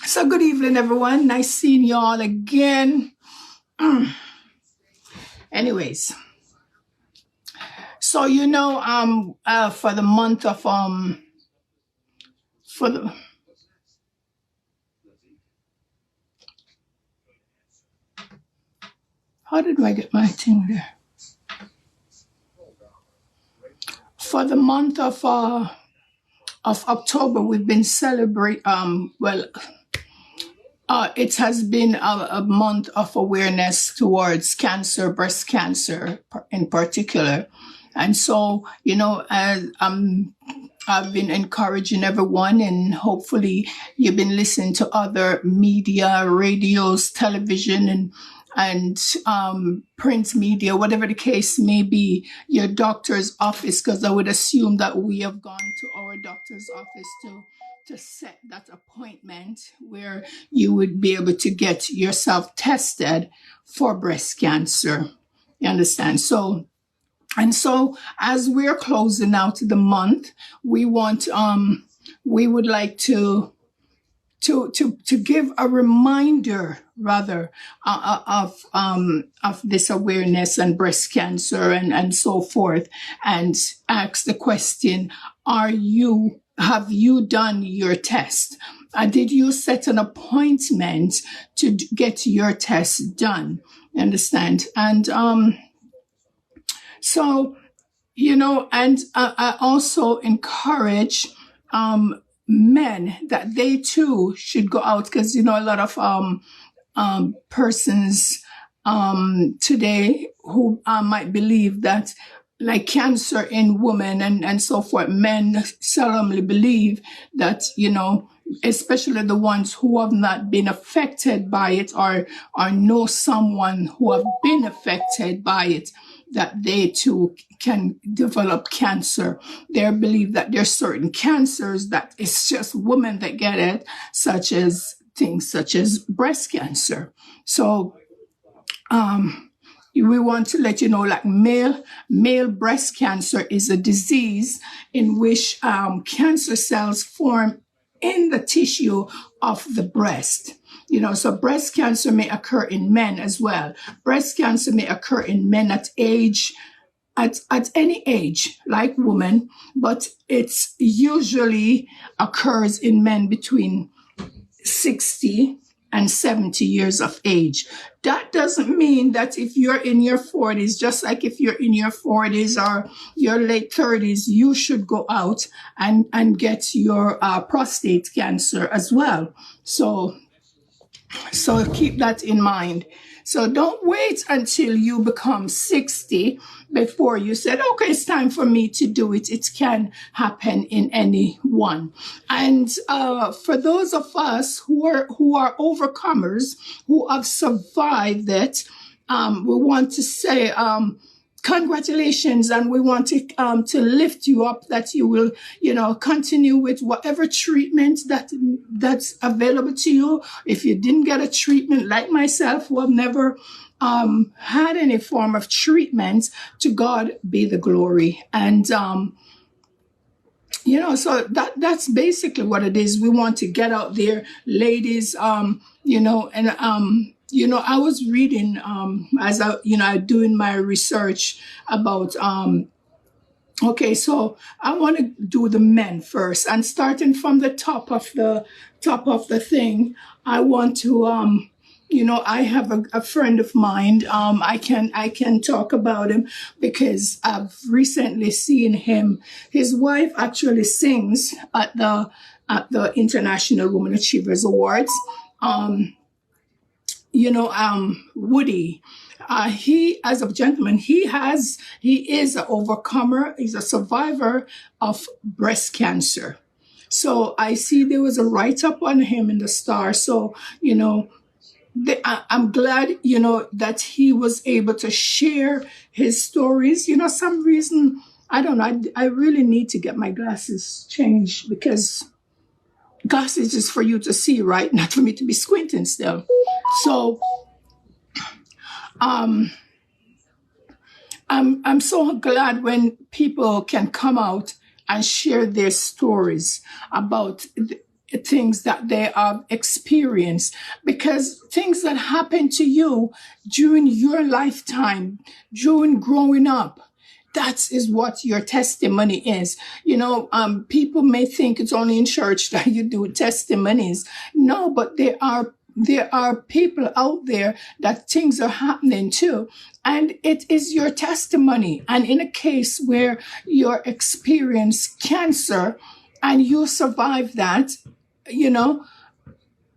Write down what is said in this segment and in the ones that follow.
So good evening, everyone. Nice seeing you all again. Anyways, so for the month of for the how did I get my thing there? For the month of October, we've been celebrate. It has been a month of awareness towards cancer, breast cancer in particular. And so, I've been encouraging everyone, and hopefully you've been listening to other media, radios, television, and print media, whatever the case may be, your doctor's office, because I would assume that we have gone to our doctor's office to set that appointment where you would be able to get yourself tested for breast cancer. You understand? So as we're closing out the month, we would like to give a reminder rather of this awareness and breast cancer and so forth, and ask the question: have you done your test? Did you set an appointment to get your test done? You understand? And I also encourage men that they too should go out, because a lot of persons today who might believe that, like cancer in women and so forth, men seldomly believe that, especially the ones who have not been affected by it or know someone who have been affected by it, that they too can develop cancer. They believe that there's certain cancers that it's just women that get it, such as things such as breast cancer. So, we want to let you know, like male breast cancer is a disease in which cancer cells form in the tissue of the breast. So breast cancer may occur in men as well. Breast cancer may occur in men at any age, like women, but it's usually occurs in men between 60 and 70 years of age. That doesn't mean that if you're in your 40s, just like if you're in your 40s or your late 30s, you should go out and get your prostate cancer as well. So keep that in mind. So don't wait until you become 60 before you said, okay, it's time for me to do it. It can happen in anyone. And for those of us who are overcomers, who have survived it, we want to say congratulations, and we want to lift you up, that you will continue with whatever treatment that's available to you. If you didn't get a treatment, like myself, who have never had any form of treatment, to God be the glory. And so that's basically what it is. We want to get out there, ladies, I was reading as I doing my research about okay, so I want to do the men first, and starting from the top of the thing, I want to I have a friend of mine. I can talk about him because I've recently seen him. His wife actually sings at the International Women Achievers Awards. Woody, he, as a gentleman, he is an overcomer. He's a survivor of breast cancer. So I see there was a write-up on him in the Star. So, I'm glad, that he was able to share his stories. Some reason, I don't know, I really need to get my glasses changed, because glasses is for you to see, right? Not for me to be squinting still. So I'm so glad when people can come out and share their stories about things that they have experienced, because things that happen to you during your lifetime, during growing up, that is what your testimony is. People may think it's only in church that you do testimonies. No, but there are people out there that things are happening to, and it is your testimony. And in a case where you experience cancer and you survive that,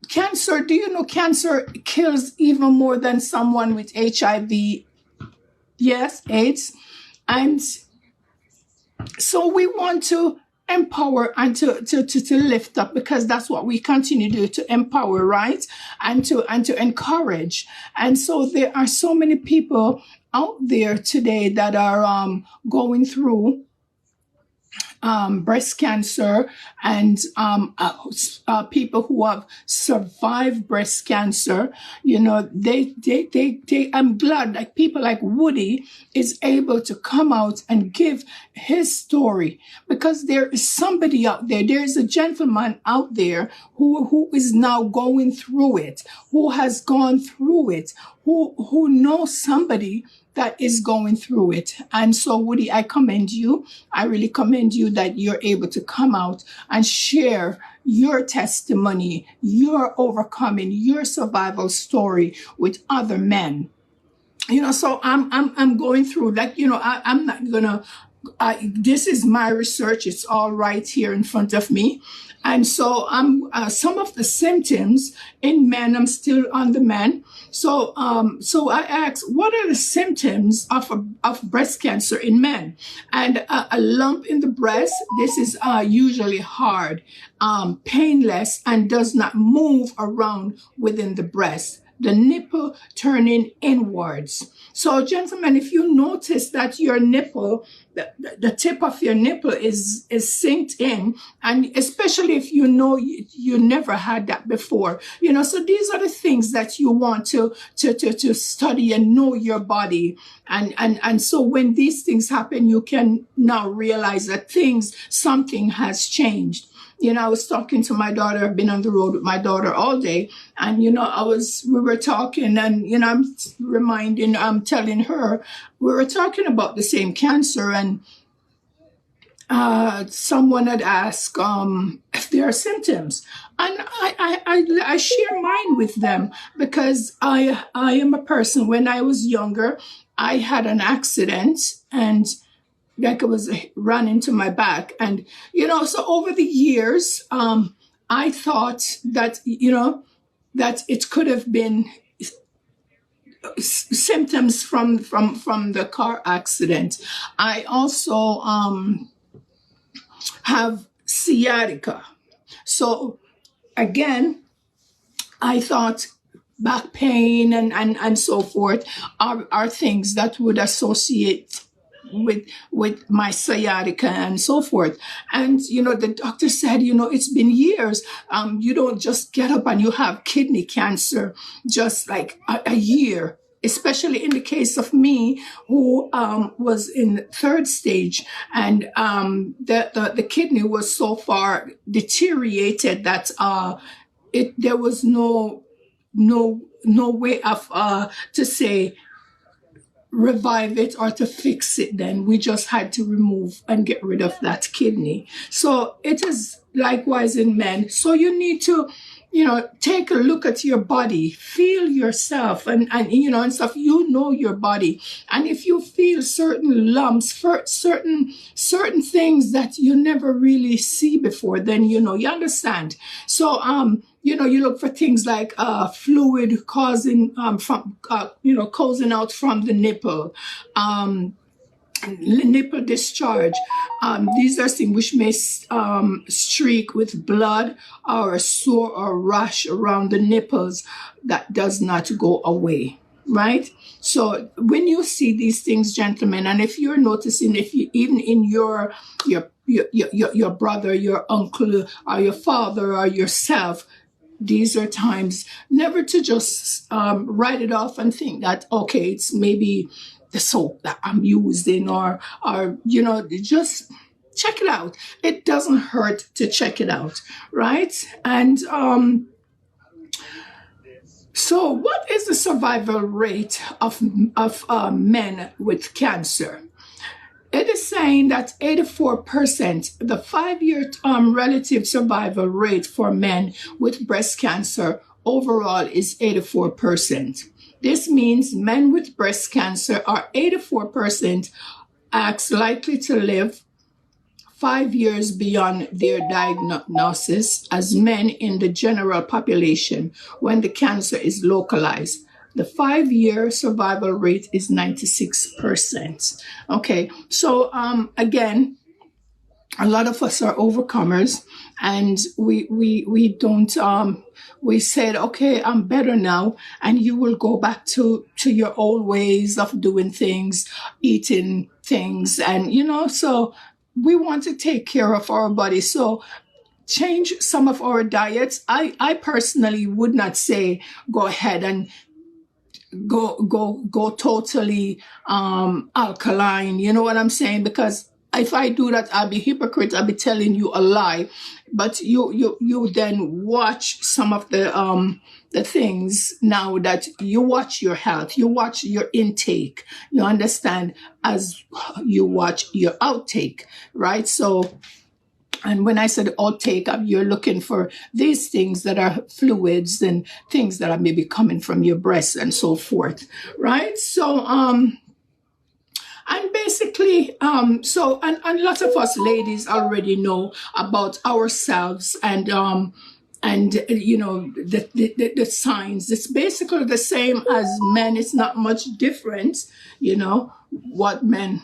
cancer, do you know cancer kills even more than someone with HIV? Yes, AIDS. And so we want to empower and to lift up, because that's what we continue to do, to empower, right? And to encourage. And so there are so many people out there today that are going through breast cancer, and people who have survived breast cancer. I'm glad that people like Woody is able to come out and give his story, because there is somebody out there. There is a gentleman out there who is now going through it, who has gone through it, who knows somebody that is going through it. And so, Woody, I commend you. I really commend you that you're able to come out and share your testimony, your overcoming, your survival story with other men. So I'm going through, like, I'm not gonna, this is my research. It's all right here in front of me. And so some of the symptoms in men, I'm still on the men. So I asked, what are the symptoms of breast cancer in men? And a lump in the breast, this is usually hard, painless, and does not move around within the breast. The nipple turning inwards. So, gentlemen, if you notice that your nipple, the tip of your nipple is synced in, and especially if you never had that before, so these are the things that you want to study and know your body. And so when these things happen, you can now realize that something has changed. I was talking to my daughter. I've been on the road with my daughter all day. And, we were talking, and, I'm telling her, we were talking about the same cancer. And someone had asked if there are symptoms. And I share mine with them, because I am a person, when I was younger, I had an accident, and like it was run into my back. And, so over the years, I thought that, that it could have been symptoms from the car accident. I also have sciatica. So again, I thought back pain and so forth are things that would associate with my sciatica and so forth. And, the doctor said, it's been years. You don't just get up and you have kidney cancer just like a year, especially in the case of me, who was in third stage, and the kidney was so far deteriorated that there was no way of to say revive it or to fix it. Then we just had to remove and get rid of that kidney. So it is likewise in men. So you need to take a look at your body, feel yourself, and stuff. Your body, and if you feel certain lumps, for certain things that you never really see before, then you understand. So you look for things like fluid causing causing out from the nipple. Nipple discharge. These are things which may streak with blood, or a sore or rash around the nipples that does not go away, right? So when you see these things, gentlemen, and if you're noticing, if you even in your brother, your uncle, or your father, or yourself, these are times never to just write it off and think that, okay, it's maybe the soap that I'm using, or just check it out. It doesn't hurt to check it out, right? And so what is the survival rate of men with cancer? It is saying that 84%, the 5-year relative survival rate for men with breast cancer overall is 84%. This means men with breast cancer are 84% likely to live 5 years beyond their diagnosis as men in the general population when the cancer is localized. The 5-year survival rate is 96%. Okay, so again, a lot of us are overcomers, and we don't we said, okay, I'm better now, and you will go back to your old ways of doing things, eating things, and so we want to take care of our body. So change some of our diets. I personally would not say go ahead and go totally alkaline. You know what I'm saying? Because if I do that, I'll be hypocrite. I'll be telling you a lie. But you then watch some of the things now that you watch your health, you watch your intake, you understand, as you watch your outtake, right? So, and when I said outtake, you're looking for these things that are fluids and things that are maybe coming from your breast and so forth, right? So, and basically, so, and lots of us ladies already know about ourselves, and the signs. It's basically the same as men. It's not much different, what men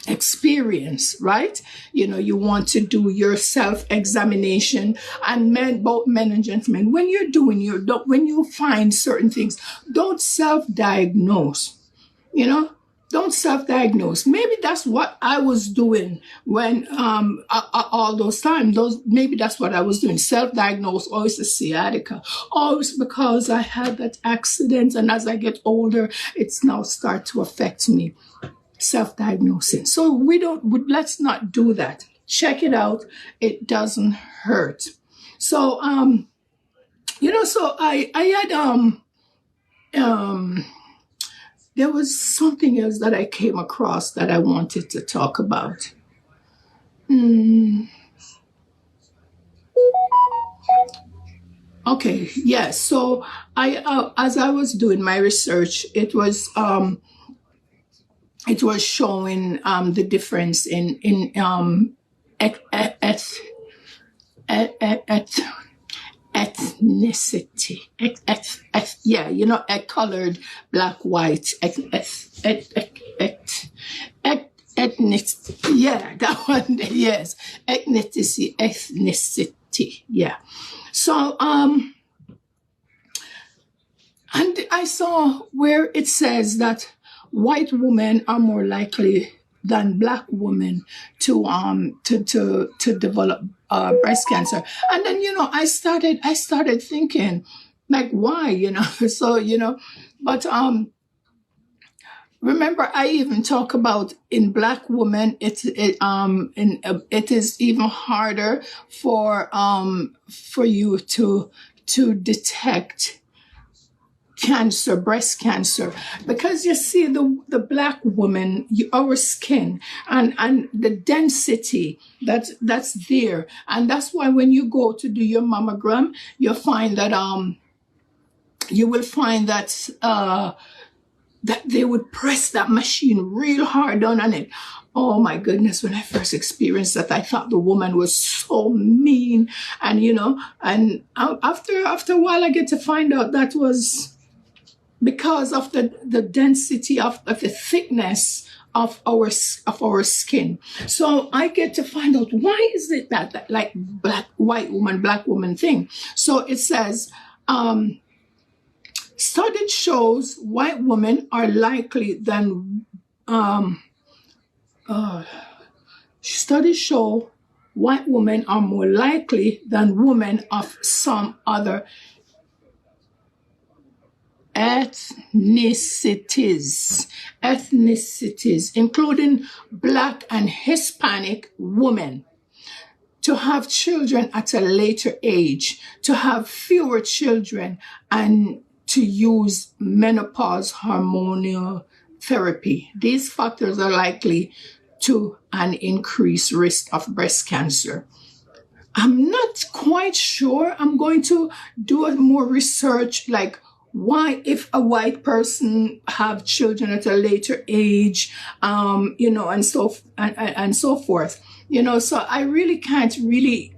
experience, right? You want to do your self-examination, and both men and gentlemen, when you're doing when you find certain things, don't self-diagnose, don't self-diagnose. Maybe that's what I was doing when all those times. Maybe that's what I was doing. Self-diagnose. Oh, it's a sciatica. Oh, it's because I had that accident, and as I get older, it's now start to affect me. Self-diagnosing. So let's not do that. Check it out. It doesn't hurt. So so I had there was something else that I came across that I wanted to talk about. Okay, yes. So I as I was doing my research, it was showing the difference in ethnicity. Colored, black, white, ethnic. Yeah, that one. Yes, ethnicity. Yeah. So and I saw where it says that white women are more likely than black women to develop breast cancer. And then I started thinking, like, why, so but remember, I even talk about in black women, it is even harder for you to detect cancer, breast cancer, because you see the black woman, our skin and the density that's there, and that's why when you go to do your mammogram, you find that you will find that that they would press that machine real hard down on it. Oh my goodness, when I first experienced that, I thought the woman was so mean, and and after a while I get to find out that was because of the density of the thickness of our skin. So I get to find out, why is it that like white woman, black woman thing. So it says, study shows white women are likely than studies show white women are more likely than women of some other ethnicities, including Black and Hispanic women, to have children at a later age, to have fewer children, and to use menopause hormonal therapy. These factors are likely to an increased risk of breast cancer. I'm not quite sure. I'm going to do more research, like why, if a white person have children at a later age, and so forth. So I really can't really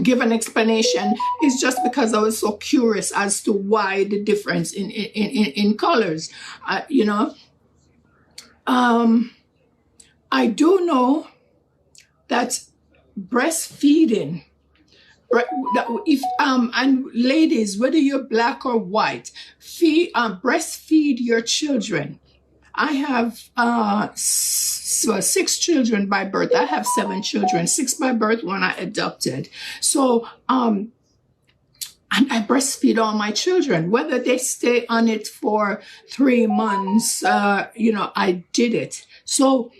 give an explanation. It's just because I was so curious as to why the difference in colors. I do know that breastfeeding, and ladies, whether you're Black or white, breastfeed your children. I have 6 children by birth. I have 7 children, 6 by birth, 1 I adopted. So and I breastfeed all my children, whether they stay on it for 3 months. I did it. So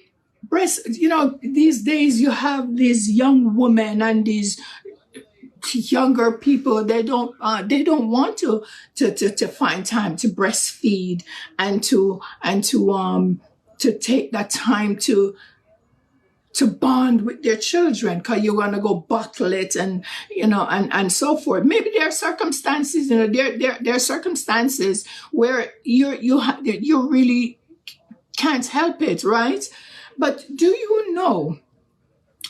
these days you have these young women and these younger people. They don't want to find time to breastfeed and to take that time to bond with their children, because you're gonna go bottle it and so forth. Maybe there are circumstances, there are circumstances where you really can't help it, right? But do you know,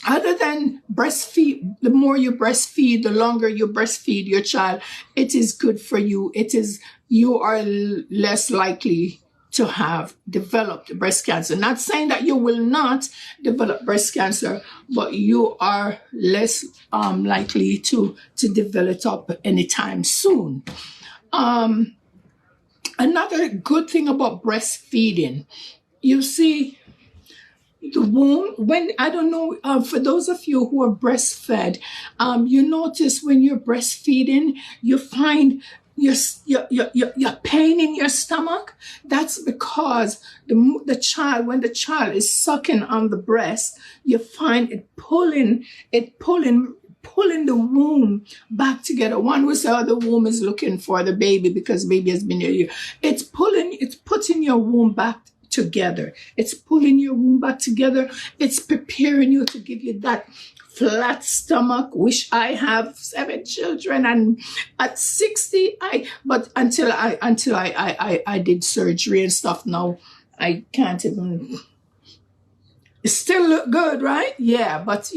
other than breastfeed, the more you breastfeed, the longer you breastfeed your child, it is good for you. You are less likely to have developed breast cancer. Not saying that you will not develop breast cancer, but you are less likely to develop it up anytime soon. Another good thing about breastfeeding, you see, the womb, for those of you who are breastfed, you notice when you're breastfeeding, you find your pain in your stomach. That's because when the child is sucking on the breast, you find it pulling the womb back together. One would say, the womb is looking for the baby because baby has been here. It's putting your womb back together. It's pulling your womb back together. It's preparing you to give you that flat stomach, which I have 7 children, and at 60, but until I did surgery and stuff, now I can't even. It still look good, right? Yeah, but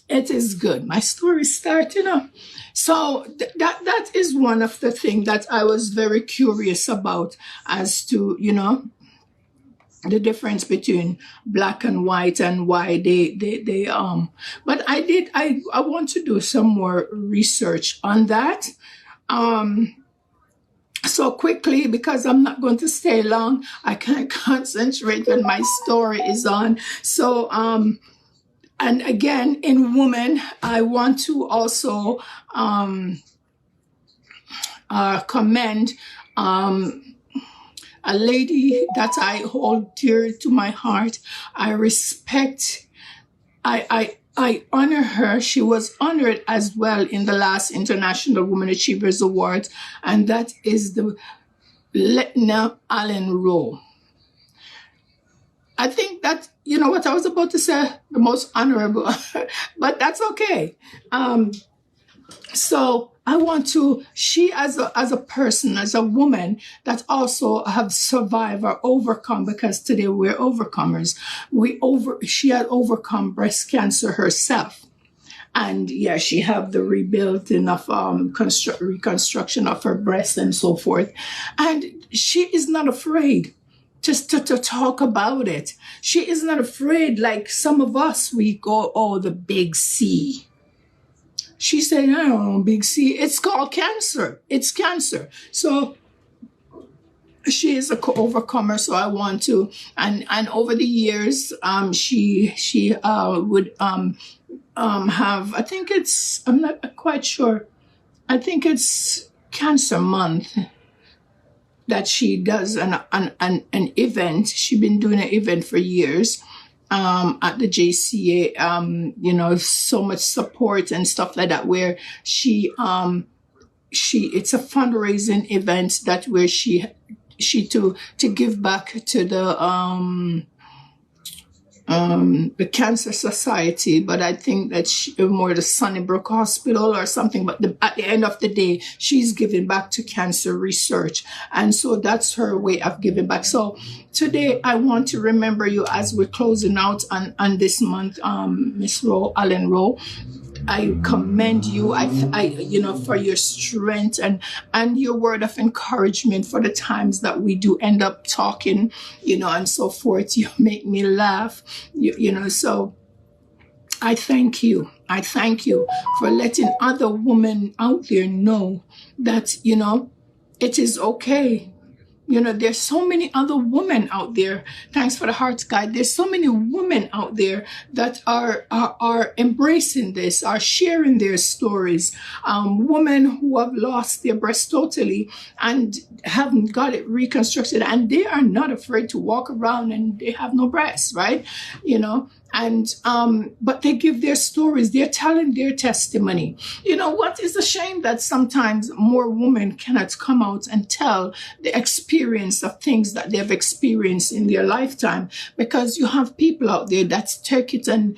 it is good. My story starts, So that is one of the things that I was very curious about, as to, the difference between Black and white and why they but I want to do some more research on that. So quickly, because I'm not going to stay long, I can't concentrate when my story is on. So and again, in women, I want to also commend a lady that I hold dear to my heart. I respect, I honor her. She was honored as well in the last International Women Achievers Awards, and that is the Letna Allen Rowe. I think that, what I was about to say, the most honorable, but that's okay. So I want to, she as a person, as a woman that also have survived or overcome, because today we're overcomers. She had overcome breast cancer herself. And yeah, she have the rebuilding of reconstruction of her breast and so forth. And she is not afraid just to talk about it. She is not afraid like some of us, we go, the big C. She said, I don't know, big C. It's called cancer. It's cancer. So she is a overcomer. So I want to, and over the years, she would have, I think it's, I'm not quite sure. I think it's Cancer Month that she does an event. She's been doing an event for years at the JCA. You know, so much support and stuff like that, where she it's a fundraising event that where she to give back to the Cancer Society, but I think that more the Sunnybrook Hospital or something. But at the end of the day, she's giving back to cancer research, and so that's her way of giving back. So today, I want to remember you as we're closing out on this month, Miss Rowe, Allen Rowe. I commend you, you know, for your strength and your word of encouragement for the times that we do end up talking, you know, and so forth. You make me laugh, you know, so I thank you. I thank you for letting other women out there know that, you know, it is okay. You know, there's so many other women out there. Thanks for the hearts, guide. There's so many women out there that are embracing this, are sharing their stories. Women who have lost their breast totally and haven't got it reconstructed, and they are not afraid to walk around and they have no breasts, right? You know, and but they give their stories. They're telling their testimony. You know, what is a shame that sometimes more women cannot come out and tell the experience of things that they've experienced in their lifetime, because you have people out there that take it and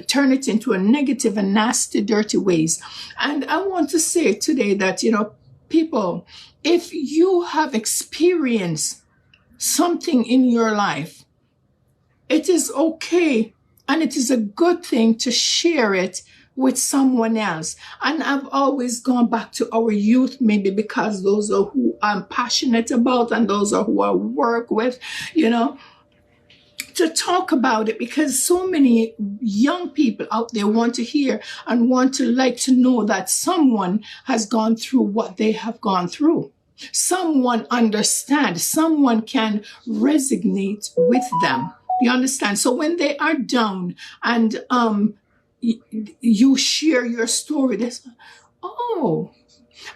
turn it into a negative and nasty, dirty ways. And I want to say today that, you know, people, if you have experienced something in your life, it is okay and it is a good thing to share it with someone else. And I've always gone back to our youth, maybe because those are who I'm passionate about and those are who I work with, you know, to talk about it, because so many young people out there want to hear and want to like to know that someone has gone through what they have gone through. Someone understands, someone can resonate with them. You understand? So when they are down and you share your story, they say, oh.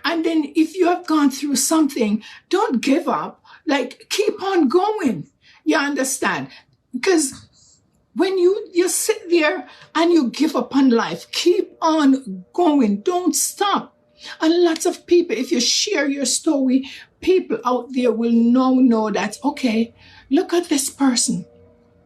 And then if you have gone through something, don't give up. Like, keep on going. You understand? Because when you sit there and you give up on life, keep on going. Don't stop. And lots of people, if you share your story, people out there will now know that, okay, look at this person.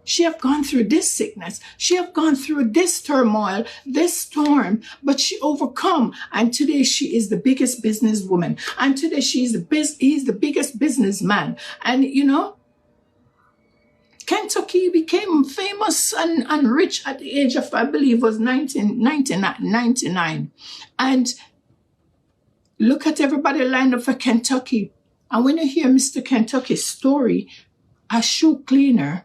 She have gone through this sickness. She have gone through this turmoil, this storm, but she overcome. And today she is the biggest businesswoman. And today he's the biggest businessman. And you know, Kentucky became famous and rich at the age of, I believe, was 1999. And look at everybody lined up for Kentucky. And when you hear Mr. Kentucky's story, a shoe cleaner,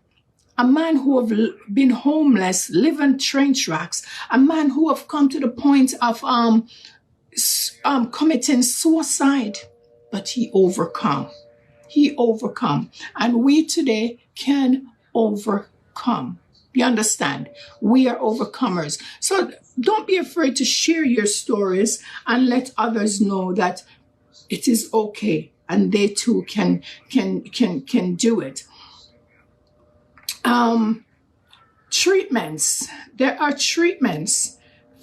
a man who have been homeless, live on train tracks, a man who have come to the point of committing suicide, but he overcome. He overcome. And we today can overcome. You understand? We are overcomers. So don't be afraid to share your stories and let others know that it is okay and they too can do it. Treatments. There are treatments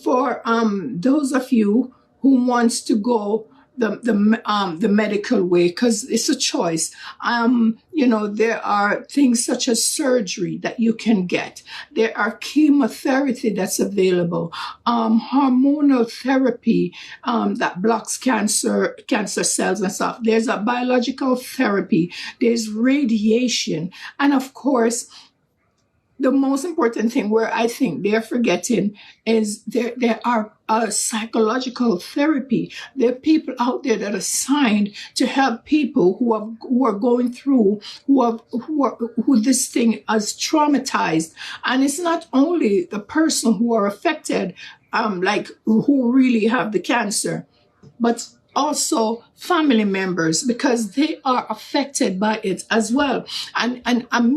for those of you who wants to go the medical way, because it's a choice. You know, there are things such as surgery that you can get. There are chemotherapy that's available, hormonal therapy that blocks cancer cells and stuff. There's a biological therapy. There's radiation, and of course, the most important thing where I think they're forgetting is there are psychological therapy. There are people out there that are assigned to help people who are going through, who this thing has traumatized. And it's not only the person who are affected, like who really have the cancer, but also family members, because they are affected by it as well. And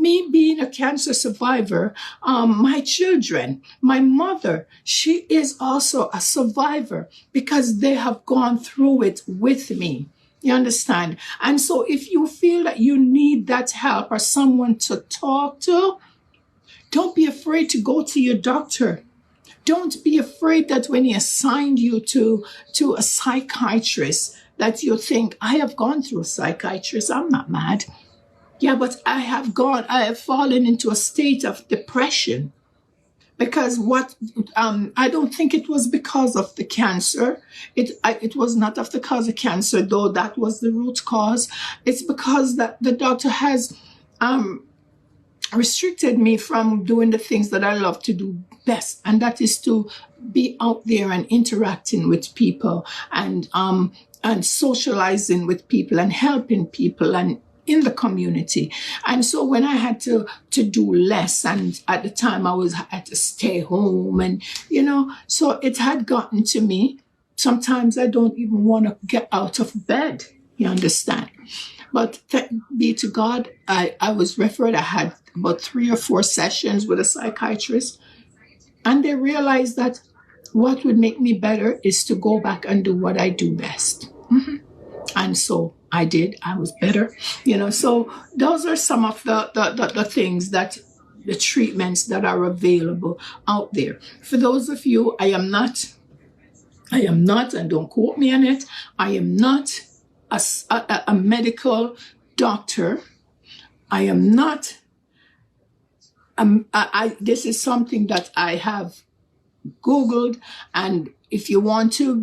me being a cancer survivor, my children, my mother, she is also a survivor because they have gone through it with me. You understand? And so if you feel that you need that help or someone to talk to, don't be afraid to go to your doctor. Don't be afraid that when he assigned you to a psychiatrist, that you think, I have gone through a psychiatrist. I'm not mad. Yeah, but I have fallen into a state of depression. Because I don't think it was because of the cancer. It was not of the cause of cancer, though that was the root cause. It's because that the doctor has restricted me from doing the things that I love to do best, and that is to be out there and interacting with people and socializing with people and helping people and in the community. And so when I had to do less, and at the time I had to stay home, and so it had gotten to me. Sometimes I don't even want to get out of bed. You understand? But thank be to God, I was referred. I had about 3 or 4 sessions with a psychiatrist, and they realized that what would make me better is to go back and do what I do best. And so I did. I was better, So those are some of the things that the treatments that are available out there. For those of you, I am not, and don't quote me on it, I am not a medical doctor. I am not, this is something that I have Googled, and if you want to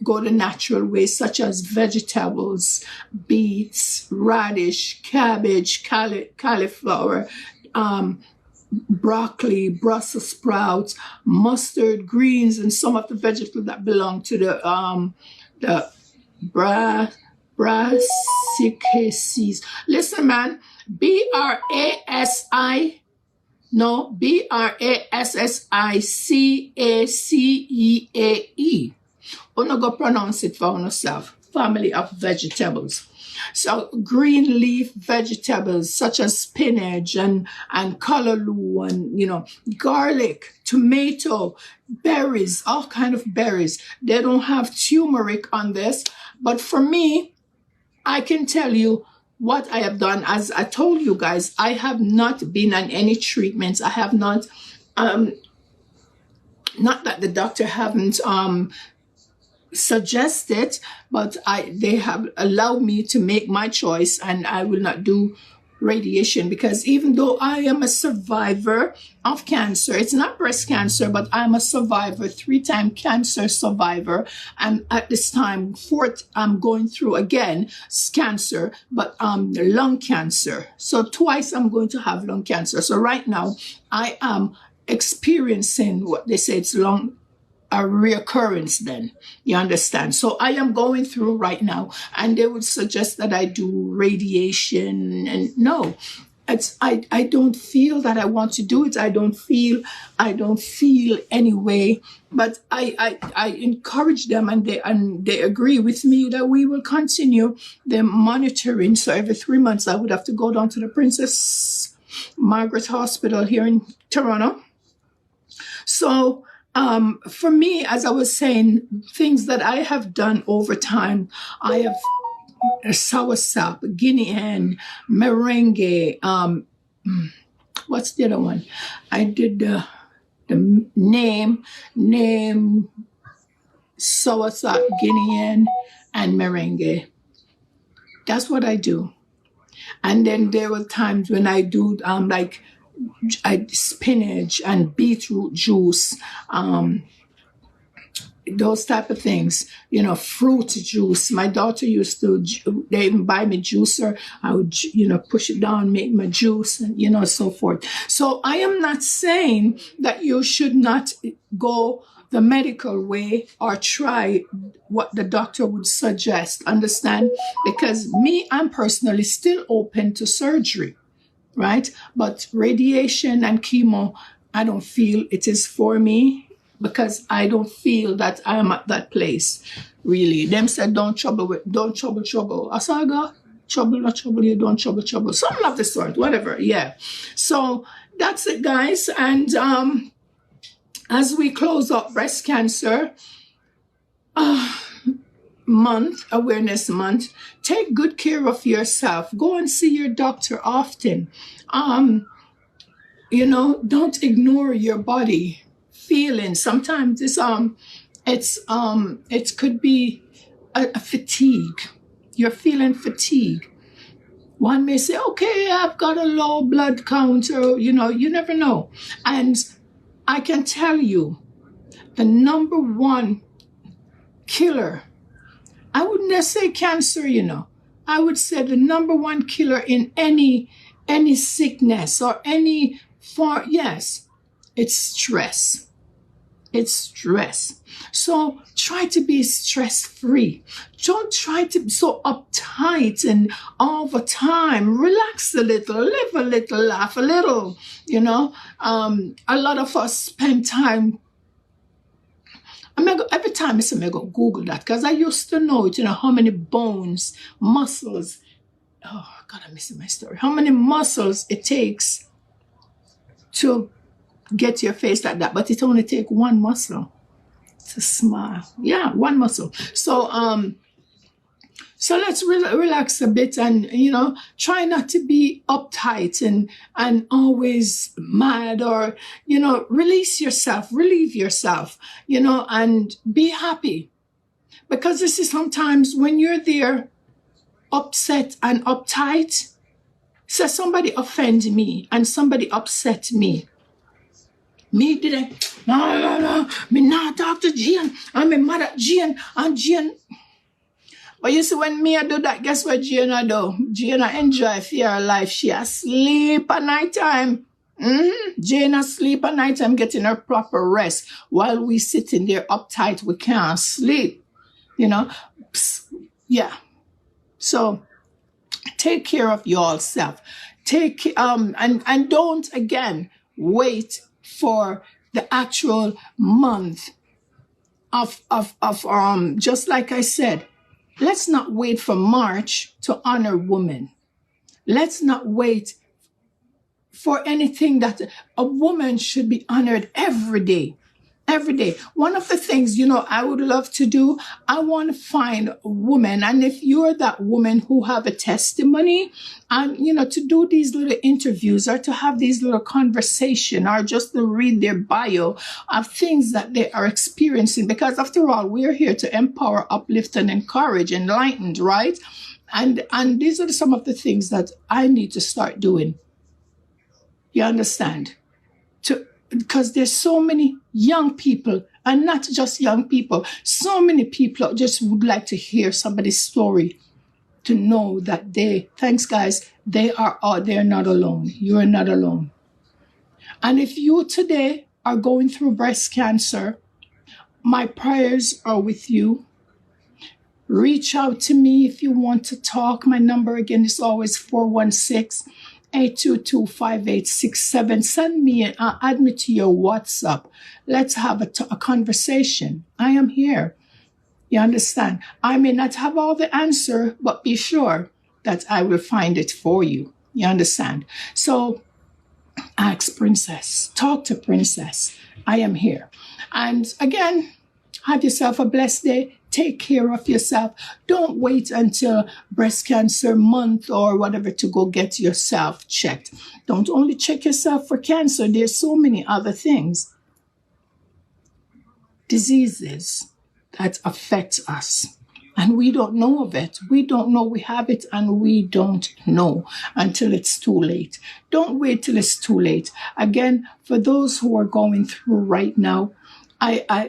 go the natural way, such as vegetables, beets, radish, cabbage, cauliflower, broccoli, Brussels sprouts, mustard, greens, and some of the vegetables that belong to the brassicaceae. Listen, man, Brassicaceae. You're go pronounce it for yourself. Family of vegetables. So green leaf vegetables such as spinach and callaloo and garlic, tomato, berries, all kind of berries. They don't have turmeric on this, but for me, I can tell you what I have done. As I told you guys, I have not been on any treatments. I have not, not that the doctor haven't suggested, but they have allowed me to make my choice, and I will not do radiation, because even though I am a survivor of cancer, it's not breast cancer, but I'm a survivor, 3-time cancer survivor, and at this time, 4th, I'm going through again cancer, but lung cancer. So twice I'm going to have lung cancer. So right now I am experiencing what they say it's a reoccurrence then. You understand? So I am going through right now, and they would suggest that I do radiation, and no, I don't feel that I want to do it. I don't feel anyway, but I encourage them, and they agree with me that we will continue the monitoring. So every 3 months I would have to go down to the Princess Margaret Hospital here in Toronto. So for me, as I was saying, things that I have done over time, I have soursop, guinea hen, merengue. What's the other one? I did the name soursop, guinea hen, and merengue. That's what I do. And then there were times when I do spinach and beetroot juice, those type of things, fruit juice. My daughter used to, they even buy me juicer. I would, push it down, make my juice, and, so forth. So I am not saying that you should not go the medical way or try what the doctor would suggest, understand? Because I'm personally still open to surgery. Right? But radiation and chemo, I don't feel it is for me, because I don't feel that I am at that place really. Them said, don't trouble. I saw God, trouble, not trouble, you don't trouble. Something of the sort, whatever, yeah. So that's it, guys. And as we close up breast cancer awareness month, take good care of yourself. Go and see your doctor often. Don't ignore your body feelings. Sometimes it could be a fatigue. You're feeling fatigue. One may say, okay, I've got a low blood count, or, you never know. And I can tell you, the number one killer, I wouldn't just say cancer, I would say the number one killer in any sickness or any form, yes, it's stress. It's stress. So try to be stress-free. Don't try to be so uptight and all the time. Relax a little, live a little, laugh a little. A lot of us spend time. Every time I say, I go Google that, because I used to know it, how many bones, muscles. Oh, God, I'm missing my story. How many muscles it takes to get your face like that, but it only takes one muscle to smile. Yeah, one muscle. So let's relax a bit and, try not to be uptight and always mad, or, release yourself, relieve yourself, and be happy. Because this is sometimes when you're there upset and uptight, so somebody offended me and somebody upset me. Me did it. No. Me not talk to Jane. I'm mad at Jane. And Jane. But you see, when me I do that, guess what Jane I do? Jane I enjoy her life. She asleep at night time. Jane asleep at night time, getting her proper rest. While we sitting there uptight, we can't sleep. Yeah. So take care of yourself. And don't again wait for the actual month of just like I said, let's not wait for March to honor women. Let's not wait for anything that a woman should be honored every day. Every day. One of the things, I would love to do, I want to find a woman. And if you're that woman who have a testimony and, to do these little interviews or to have these little conversation or just to read their bio of things that they are experiencing. Because after all, we're here to empower, uplift, and encourage, enlightened, right? And these are some of the things that I need to start doing. You understand? Because there's so many young people, and not just young people, so many people just would like to hear somebody's story, to know that thanks guys, they're not alone. You're not alone. And if you today are going through breast cancer, my prayers are with you. Reach out to me if you want to talk. My number again is always 416-822-5867. Send me, add me to your WhatsApp. Let's have a conversation. I am here. You understand? I may not have all the answer, but be sure that I will find it for you. You understand? So ask Princess. Talk to Princess. I am here. And again, have yourself a blessed day. Take care of yourself. Don't wait until breast cancer month or whatever to go get yourself checked. Don't only check yourself for cancer. There's so many other things. Diseases that affect us. And we don't know of it. We don't know we have it, and we don't know until it's too late. Don't wait till it's too late. Again, for those who are going through right now,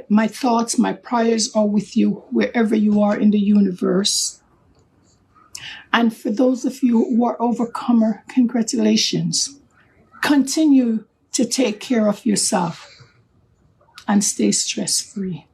my thoughts, my prayers are with you wherever you are in the universe. And for those of you who are overcomer, congratulations. Continue to take care of yourself and stay stress-free.